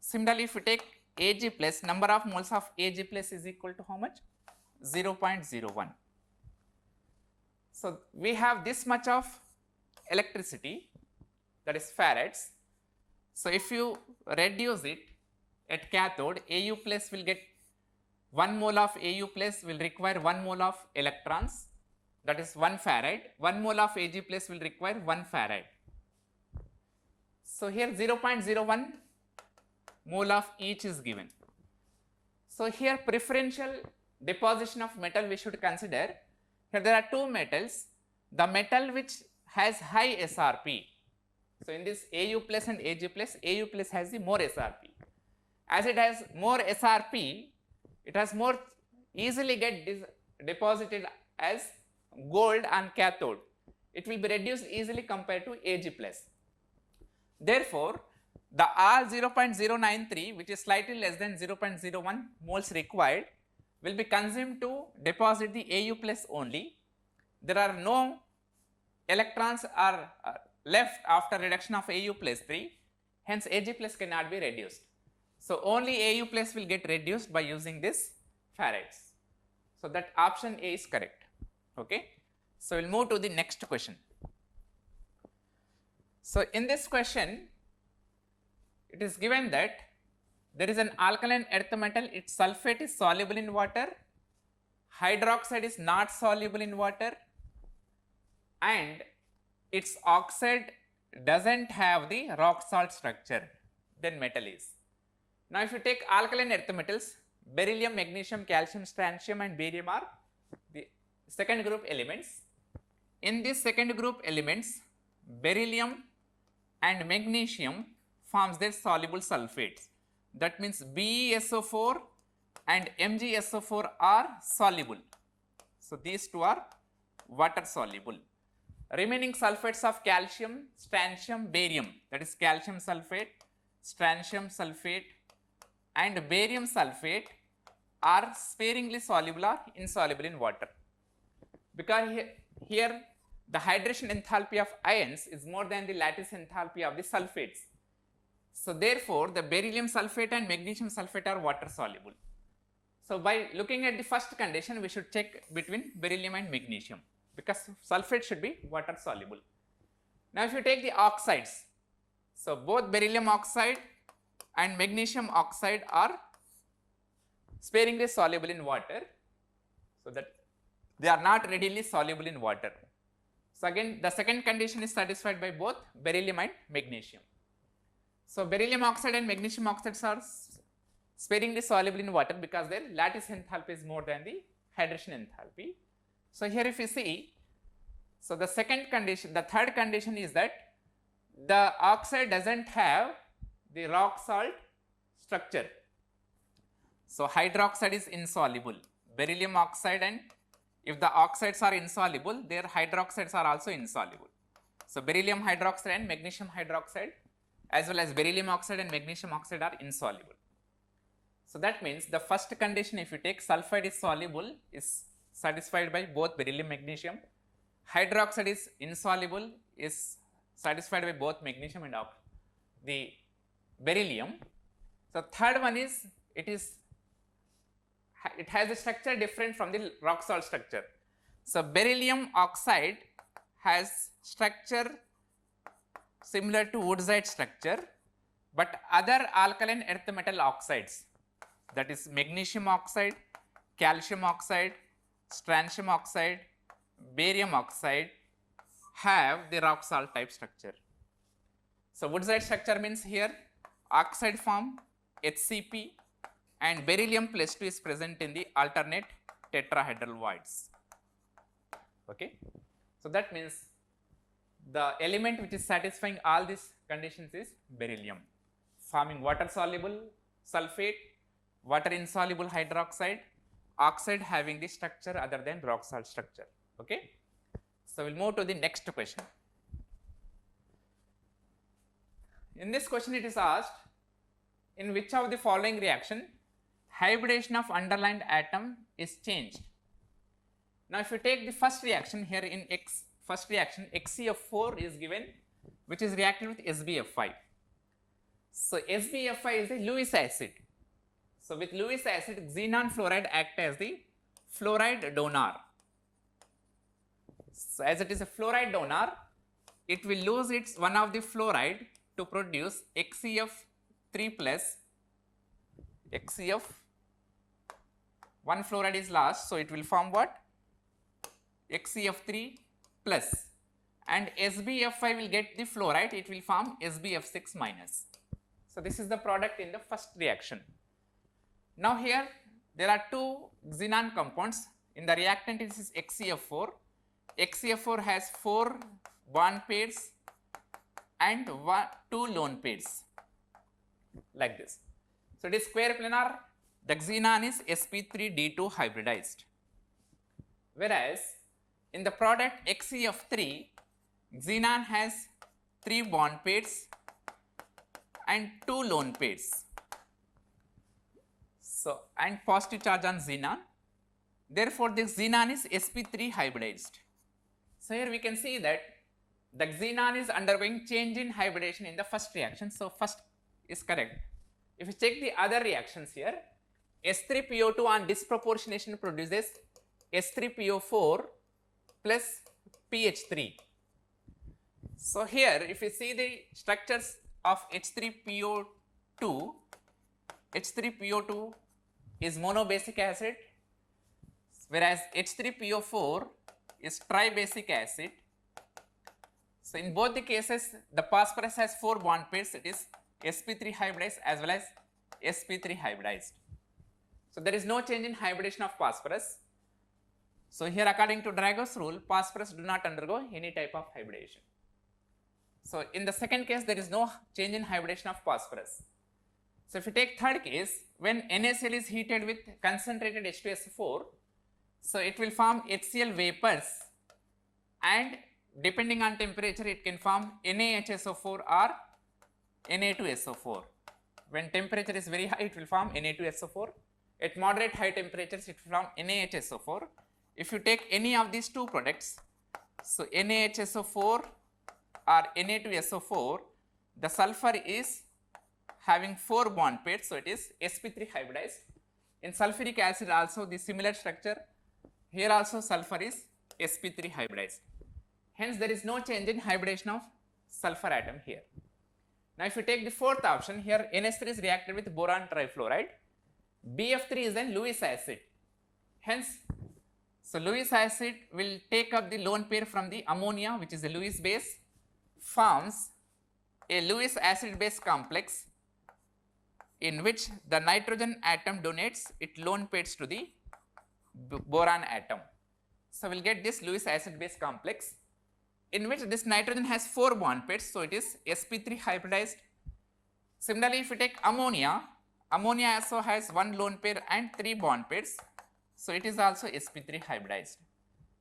Similarly, if you take Ag plus, number of moles of Ag plus is equal to how much? 0.01. So we have this much of electricity, that is farads. So if you reduce it at cathode, Au plus will get 1 mole of Au plus will require 1 mole of electrons, that is 1 farad. 1 mole of Ag plus will require 1 farad. So here 0.01 mole of each is given. So here preferential deposition of metal we should consider. Here there are 2 metals. The metal which has high SRP. So in this Au plus and Ag plus has the more SRP. As it has more SRP, it has more easily get deposited as gold on cathode. It will be reduced easily compared to Ag plus. Therefore, the R 0.093, which is slightly less than 0.01 moles required, will be consumed to deposit the Au plus only. There are no electrons are left after reduction of Au plus 3, hence Ag plus cannot be reduced. So only Au plus will get reduced by using this farads. So that option A is correct. Okay. So we'll move to the next question. So in this question, it is given that there is an alkaline earth metal, its sulfate is soluble in water, hydroxide is not soluble in water, and its oxide doesn't have the rock salt structure, then metal is. Now if you take alkaline earth metals, beryllium, magnesium, calcium, strontium and barium are the second group elements. In this second group elements, beryllium and magnesium forms their soluble sulfates. That means BeSO4 and MgSO4 are soluble. So these two are water soluble. Remaining sulfates of calcium, strontium, barium, that is calcium sulfate, strontium sulfate and barium sulfate are sparingly soluble or insoluble in water. Because here the hydration enthalpy of ions is more than the lattice enthalpy of the sulfates. So therefore, the beryllium sulfate and magnesium sulfate are water soluble. So by looking at the first condition, we should check between beryllium and magnesium, because sulfate should be water soluble. Now if you take the oxides, so both beryllium oxide and magnesium oxide are sparingly soluble in water, so that they are not readily soluble in water. So again the second condition is satisfied by both beryllium and magnesium. So beryllium oxide and magnesium oxides are sparingly soluble in water because their lattice enthalpy is more than the hydration enthalpy. So here if you see, so the second condition, the third condition is that the oxide doesn't have the rock salt structure. So hydroxide is insoluble, beryllium oxide, and if the oxides are insoluble, their hydroxides are also insoluble. So beryllium hydroxide and magnesium hydroxide as well as beryllium oxide and magnesium oxide are insoluble. So that means the first condition, if you take sulfide is soluble, is satisfied by both beryllium magnesium. Hydroxide is insoluble, is satisfied by both magnesium and the beryllium. So third one is it has a structure different from the rock salt structure. So beryllium oxide has structure similar to woodsite structure, but other alkaline earth metal oxides, that is magnesium oxide, calcium oxide, strontium oxide, barium oxide, have the rock salt type structure. So woodsite structure means here oxide form HCP and beryllium plus 2 is present in the alternate tetrahedral voids. Okay. So that means the element which is satisfying all these conditions is beryllium, forming water soluble sulfate, water insoluble hydroxide, oxide having the structure other than rock salt structure. Okay. So we'll move to the next question. In this question it is asked, in which of the following reaction hybridization of underlined atom is changed? Now if you take the first reaction here in first reaction XCF4 is given, which is reacted with SbF5. So SbF5 is a Lewis acid. So with Lewis acid, xenon fluoride act as the fluoride donor. So as it is a fluoride donor, it will lose its one of the fluoride to produce XCF3 plus XCF. One fluoride is lost, so it will form what? XCF3 plus, and SbF5 will get the fluoride, it will form SbF6 minus. So this is the product in the first reaction. Now here there are two xenon compounds. In the reactant this is XCF4. XCF4 has 4 bond pairs and 2 lone pairs like this. So it is square planar. The xenon is sp3d2 hybridized, whereas in the product XCF3, xenon has 3 bond pairs and 2 lone pairs. So and positive charge on xenon. Therefore, this xenon is sp3 hybridized. So here we can see that the xenon is undergoing change in hybridization in the first reaction. So first is correct. If you check the other reactions here, S3PO2 on disproportionation produces S3PO4 plus PH3. So here if you see the structures of H3PO2, H3PO2 is monobasic acid, whereas H3PO4 is tribasic acid. So in both the cases the phosphorus has 4 bond pairs, it is sp3 hybridized as well as sp3 hybridized. So there is no change in hybridization of phosphorus. So here according to Drago's rule, phosphorus do not undergo any type of hybridization. So in the second case there is no change in hybridization of phosphorus. So if you take third case, when NaCl is heated with concentrated H2SO4, so it will form HCl vapors, and depending on temperature it can form NaHSO4 or Na2SO4. When temperature is very high it will form Na2SO4. At moderate high temperatures it will form NaHSO4. If you take any of these two products, so NaHSO4 or Na2SO4, the sulfur is having 4 bond pairs, so it is sp3 hybridized. In sulfuric acid also the similar structure, here also sulfur is sp3 hybridized. Hence there is no change in hybridization of sulfur atom here. Now if you take the fourth option, here NH3 is reacted with boron trifluoride, BF3 is then Lewis acid. Hence, so Lewis acid will take up the lone pair from the ammonia, which is a Lewis base, forms a Lewis acid base complex in which the nitrogen atom donates its lone pairs to the boron atom. So we will get this Lewis acid base complex in which this nitrogen has 4 bond pairs, so it is sp3 hybridized, Similarly, if you take ammonia, ammonia also has 1 lone pair and 3 bond pairs. So it is also sp3 hybridized.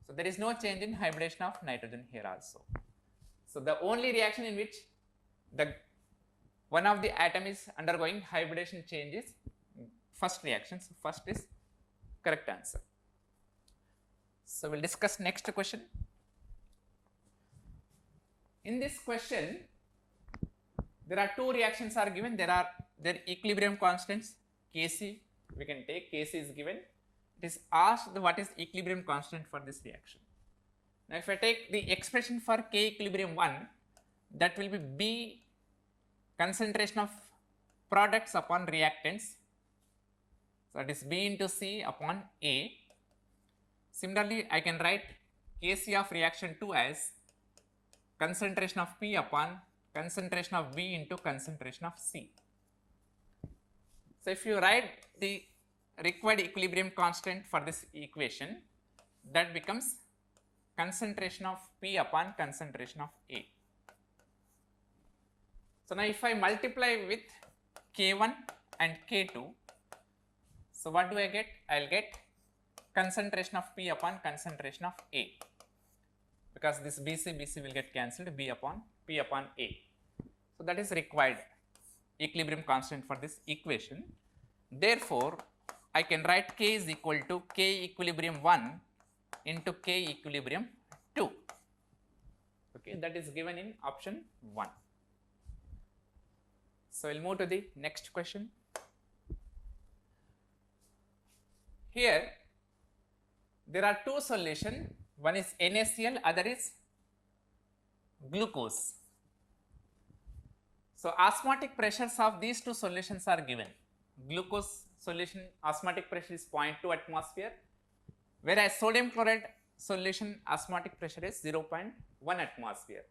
So there is no change in hybridization of nitrogen here also. So the only reaction in which the one of the atom is undergoing hybridization change is first reaction. So first is correct answer. So we'll discuss next question. In this question, there are two reactions are given. There are their equilibrium constants Kc. We can take Kc is given. It is asked what is equilibrium constant for this reaction. Now, if I take the expression for K equilibrium 1, that will be B concentration of products upon reactants. So it is B into C upon A. Similarly, I can write Kc of reaction 2 as concentration of P upon concentration of B into concentration of C. So if you write the required equilibrium constant for this equation, that becomes concentration of P upon concentration of A. So now if I multiply with K1 and K2, so what do I get? I will get concentration of P upon concentration of A, because this BC will get cancelled, P upon A. So that is required equilibrium constant for this equation. Therefore, I can write K is equal to K equilibrium 1 into K equilibrium 2. Okay, that is given in option 1. So we'll move to the next question. Here, there are two solutions. One is NaCl, other is glucose. So osmotic pressures of these two solutions are given. Glucose solution osmotic pressure is 0.2 atmosphere, whereas sodium chloride solution osmotic pressure is 0.1 atmosphere.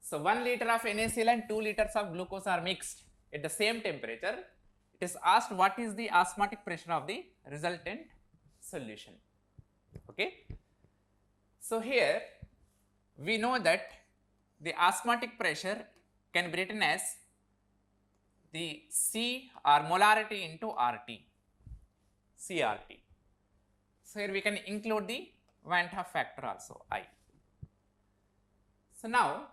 So 1 liter of NaCl and 2 liters of glucose are mixed at the same temperature. It is asked what is the osmotic pressure of the resultant solution. Okay. So here we know that the osmotic pressure can be written as the C or molarity into RT, CRT. So here we can include the Van 't Hoff factor also, I. So now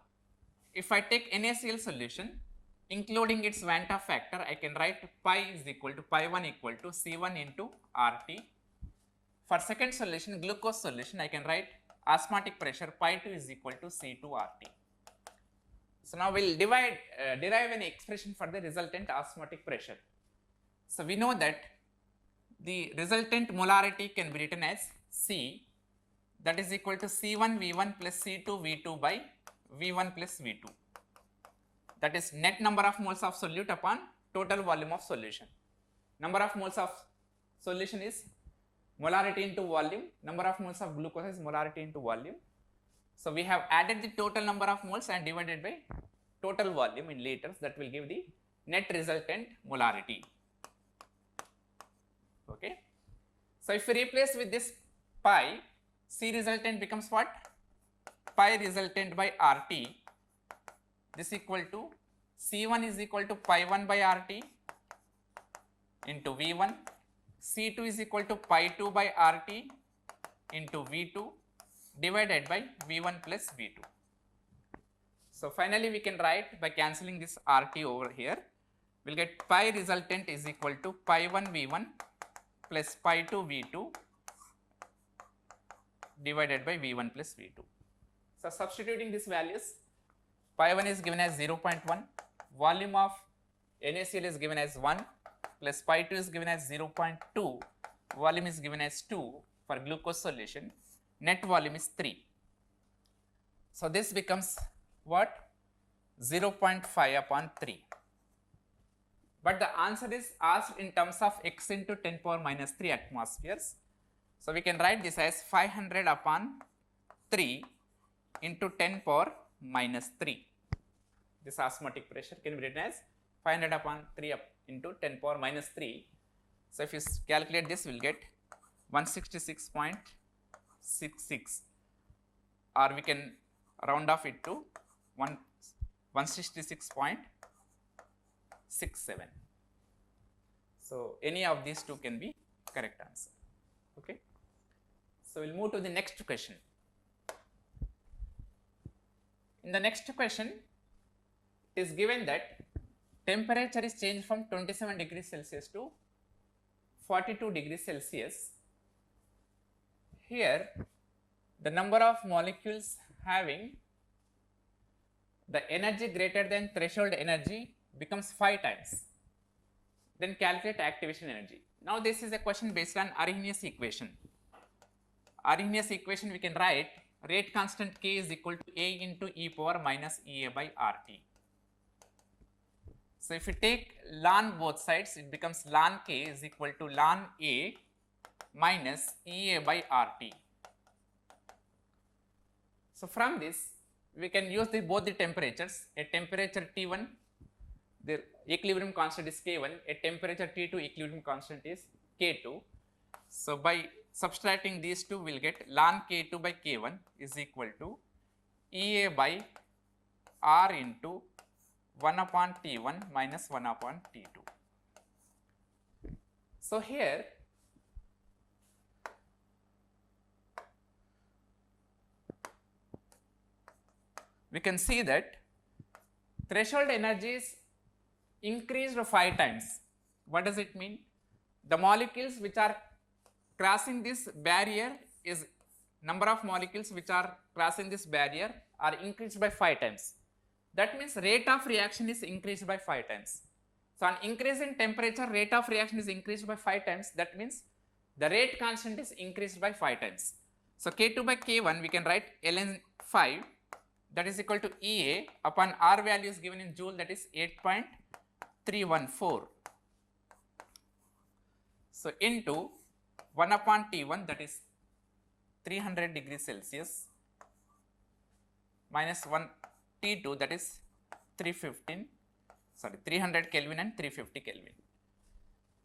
if I take NaCl solution including its Van 't Hoff factor, I can write pi is equal to pi 1 equal to C1 into RT. For second solution, glucose solution, I can write osmotic pressure pi 2 is equal to C2 RT. So now we'll derive an expression for the resultant osmotic pressure. So we know that the resultant molarity can be written as C, that is equal to C1 V1 plus C2 V2 by V1 plus V2. That is net number of moles of solute upon total volume of solution. Number of moles of solution is molarity into volume, number of moles of glucose is molarity into volume. So we have added the total number of moles and divided by total volume in liters, that will give the net resultant molarity. Okay. So if we replace with this pi, C resultant becomes what? Pi resultant by RT, this equal to C1 is equal to pi 1 by RT into V1, C2 is equal to pi 2 by RT into V2 divided by V1 plus V2. So finally we can write by cancelling this RT over here, we will get pi resultant is equal to pi 1 V1 plus pi 2 V2 divided by V1 plus V2. So substituting these values, pi 1 is given as 0.1, volume of NaCl is given as 1, plus pi 2 is given as 0.2, volume is given as 2 for glucose solution, net volume is 3. So this becomes what? 0.5 upon 3. But the answer is asked in terms of x into 10 power minus 3 atmospheres. So we can write this as 500 upon 3 into 10 power minus 3. This osmotic pressure can be written as 500 upon 3 into 10 power minus 3. So if you calculate this, we will get 166.66, or we can round off it to 166.66. 0.67. So any of these two can be correct answer. Okay. So we'll move to the next question. In the next question, it is given that temperature is changed from 27 degrees Celsius to 42 degrees Celsius. Here, the number of molecules having the energy greater than threshold energy becomes 5 times. Then calculate activation energy. Now this is a question based on Arrhenius equation. Arrhenius equation we can write rate constant K is equal to A into e power minus EA by RT. So if you take ln both sides, it becomes ln K is equal to ln A minus EA by RT. So from this, we can use both the temperatures. At temperature T1, the equilibrium constant is K1. At temperature T2, equilibrium constant is K2. So by subtracting these two, we will get ln K2 by K1 is equal to EA by R into 1 upon T1 minus 1 upon T2. So here, we can see that threshold energy is increased 5 times. What does it mean? The molecules which are crossing this barrier is number of molecules which are crossing this barrier are increased by 5 times. That means rate of reaction is increased by 5 times. So on increase in temperature, rate of reaction is increased by 5 times. That means the rate constant is increased by 5 times. So K2 by K1 we can write ln 5, that is equal to EA upon R value is given in joule, that is 8.314. So into 1 upon T1, that is 300 degrees Celsius minus 1 T2, that is 300 Kelvin and 350 Kelvin.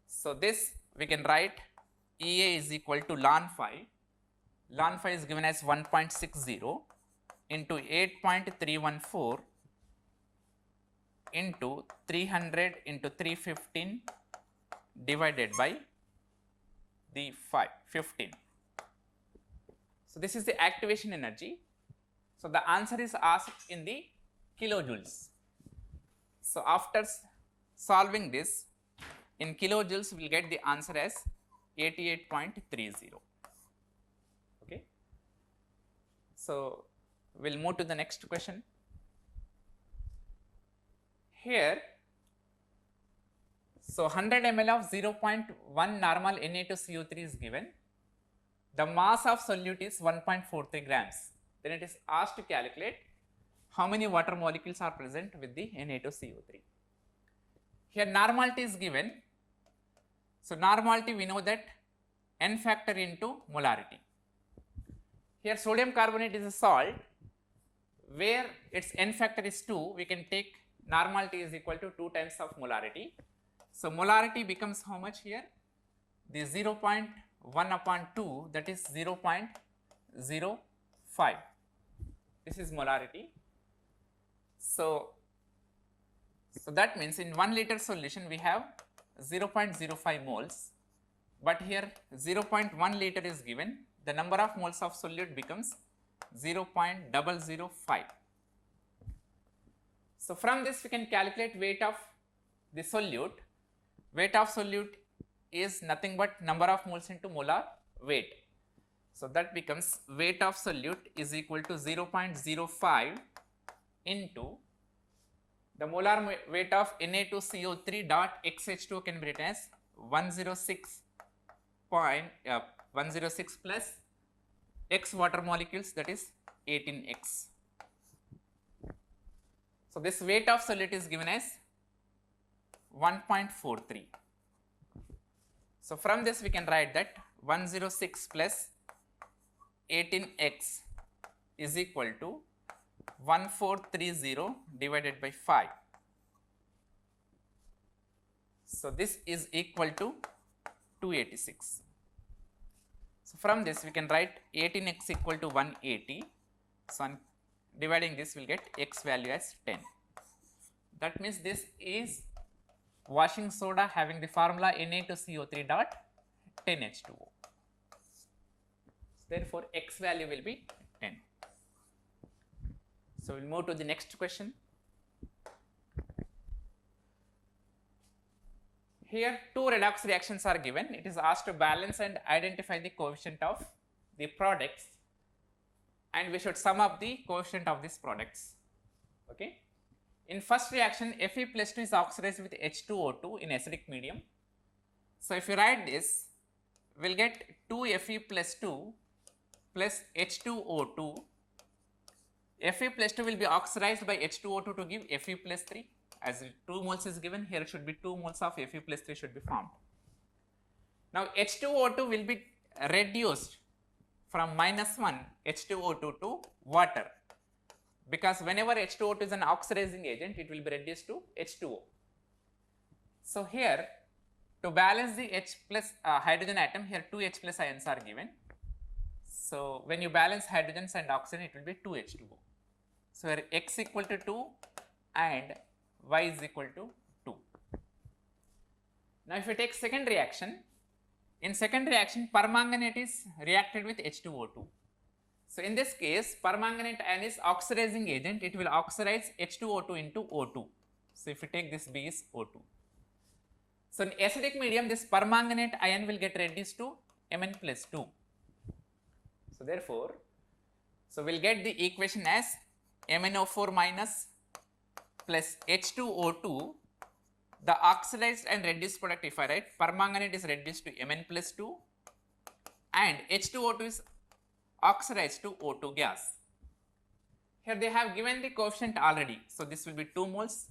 So this we can write EA is equal to ln 5. Ln 5 is given as 1.60 into 8.314 into 300 into 315 divided by the 15. So this is the activation energy. So the answer is asked in the kilojoules. So after solving this in kilojoules, we will get the answer as 88.30. Okay. So we'll move to the next question. Here, so 100 ml of 0.1 normal Na2CO3 is given. The mass of solute is 1.43 grams. Then it is asked to calculate how many water molecules are present with the Na2CO3. Here normality is given. So normality we know that N factor into molarity. Here sodium carbonate is a salt where its N factor is 2, we can take normality is equal to 2 times of molarity. So molarity becomes how much here? The 0.1 upon 2, that is 0.05. This is molarity. So that means in 1 liter solution we have 0.05 moles, but here 0.1 liter is given. The number of moles of solute becomes 0.005. So from this we can calculate weight of the solute. Weight of solute is nothing but number of moles into molar weight. So that becomes weight of solute is equal to 0.05 into the molar weight of Na2CO3 dot XH2 can be written as 106 plus X water molecules, that is 18X. So this weight of solute is given as 1.43. So from this we can write that 106 plus 18X is equal to 1430 divided by 5. So this is equal to 286. So from this we can write 18X equal to 180. So on dividing this we will get X value as 10. That means this is washing soda having the formula Na2CO3 dot 10H2O. Therefore, X value will be 10. So, we will move to the next question. Here, two redox reactions are given. It is asked to balance and identify the coefficient of the products, and we should sum up the coefficient of these products. Okay. In first reaction, Fe plus 2 is oxidized with H2O2 in acidic medium. So, if you write this, we will get 2 Fe plus 2 plus H2O2. Fe plus 2 will be oxidized by H2O2 to give Fe plus 3. As 2 moles is given, here should be 2 moles of Fe plus 3 should be formed. Now, H2O2 will be reduced from -1 H2O2 to water, because whenever H2O2 is an oxidizing agent, it will be reduced to H2O. So, here to balance the H plus hydrogen atom, here 2 H plus ions are given. So, when you balance hydrogens and oxygen, it will be 2 H2O. So, here X equal to 2 and Y is equal to 2. Now, if you take second reaction, in second reaction permanganate is reacted with H2O2. So, in this case permanganate ion is oxidizing agent, it will oxidize H2O2 into O2. So, if you take this B is O2. So, in acidic medium this permanganate ion will get reduced to Mn plus 2. So, therefore, we will get the equation as MnO4 minus plus H2O2, the oxidized and reduced product, if I write permanganate is reduced to Mn plus 2 and H2O2 is oxidized to O2 gas. Here they have given the coefficient already. So, this will be 2 moles,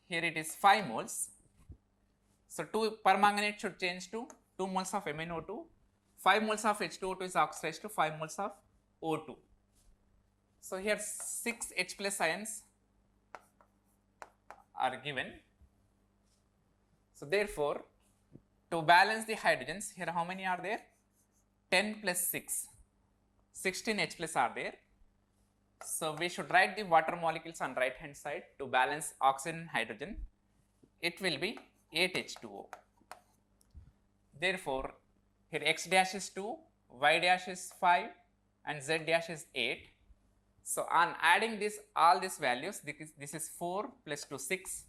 here it is 5 moles. So, 2 permanganate should change to 2 moles of MnO2, 5 moles of H2O2 is oxidized to 5 moles of O2. So, here 6 H plus ions are given. So, therefore, to balance the hydrogens, here how many are there? 10 plus 6, 16 H plus are there. So, we should write the water molecules on right hand side to balance oxygen and hydrogen. It will be 8 H2O. Therefore, here X dash is 2, Y dash is 5 and Z dash is 8. So, on adding this all these values, this is 4 plus 2 6,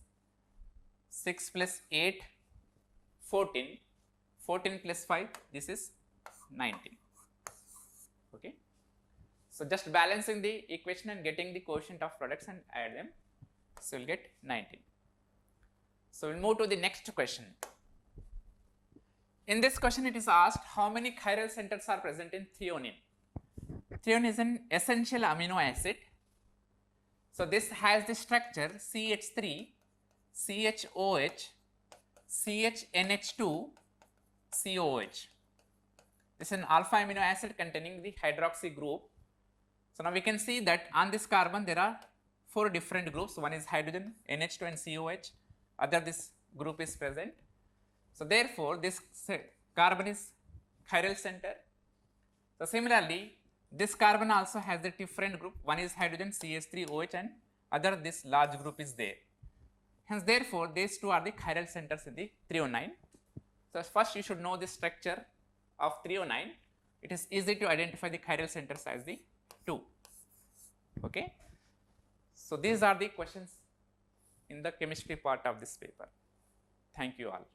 6 plus 8 14, 14 plus 5 this is 19. Okay. So, just balancing the equation and getting the coefficient of products and add them. So, we will get 19. So, we will move to the next question. In this question it is asked how many chiral centers are present in threonine. Threonine is an essential amino acid. So, this has the structure CH3, CHOH, CHNH2, COH. This is an alpha amino acid containing the hydroxy group. So, now we can see that on this carbon there are 4 different groups. One is hydrogen, NH2 and COH, other this group is present. So, therefore, this carbon is chiral center. So, similarly, this carbon also has a different group, one is hydrogen CH3OH and other this large group is there. Hence, therefore, these two are the chiral centers in the threonine. So, first you should know the structure of threonine. It is easy to identify the chiral centers as the 2. Okay. So, these are the questions in the chemistry part of this paper. Thank you all.